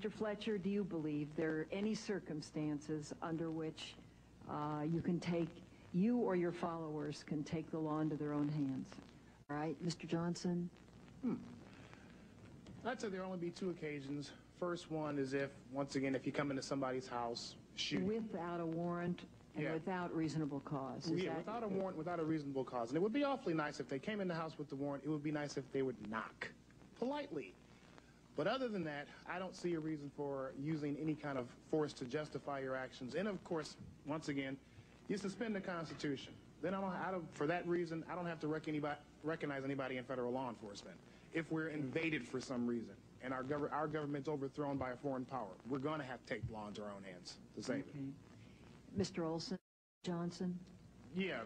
Mr. Fletcher, do you believe there are any circumstances under which you or your followers can take the law into their own hands? All right, Mr. Johnson? I'd say there'll only be two occasions. First one is if, once again, if you come into somebody's house, shoot. Without a warrant and without reasonable cause. Without a warrant, without a reasonable cause. And it would be awfully nice if they came in the house with the warrant. It would be nice if they would knock politely. But other than that, I don't see a reason for using any kind of force to justify your actions. And of course, once again, you suspend the Constitution. Then for that reason, I don't have to recognize anybody in federal law enforcement. If we're invaded for some reason and our government's overthrown by a foreign power, we're going to have to take the law into our own hands to save it. Mr. Olson, Johnson? Yeah,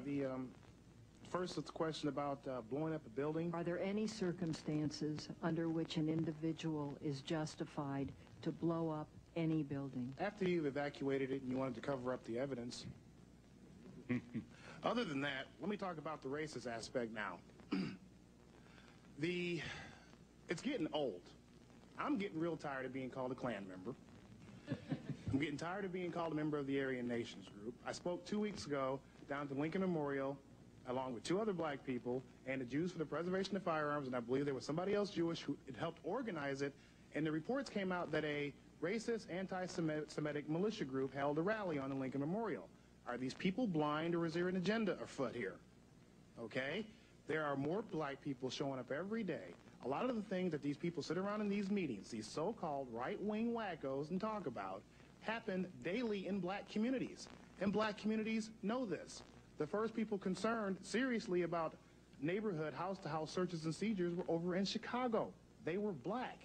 first it's a question about blowing up a building. Are there any circumstances under which an individual is justified to blow up any building? After you've evacuated it and you wanted to cover up the evidence. Other than that, let me talk about the racist aspect now. It's getting old. I'm getting real tired of being called a Klan member. I'm getting tired of being called a member of the Aryan Nations group. I spoke 2 weeks ago down at the Lincoln Memorial along with 2 other black people and the Jews for the Preservation of Firearms, and I believe there was somebody else Jewish who helped organize it, and the reports came out that a racist, anti-Semitic militia group held a rally on the Lincoln Memorial. Are these people blind, or is there an agenda afoot here? Okay? There are more black people showing up every day. A lot of the things that these people sit around in these meetings, these so-called right-wing wackos, and talk about, happen daily in black communities. And black communities know this. The first people concerned seriously about neighborhood house-to-house searches and seizures were over in Chicago. They were black.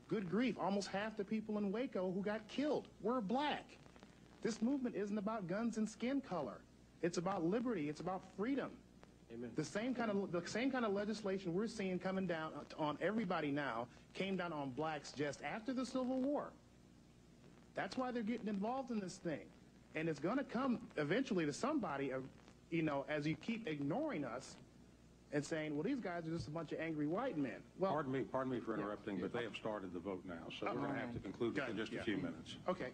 Good grief, almost half the people in Waco who got killed were black. This movement isn't about guns and skin color. It's about liberty. It's about freedom. Amen. The same kind of legislation we're seeing coming down on everybody now came down on blacks just after the Civil War. That's why they're getting involved in this thing. And it's going to come eventually to somebody, as you keep ignoring us and saying, well, these guys are just a bunch of angry white men. Well, pardon me for interrupting, but they have started the vote now, so we're going to have to conclude it in just a few minutes. Okay.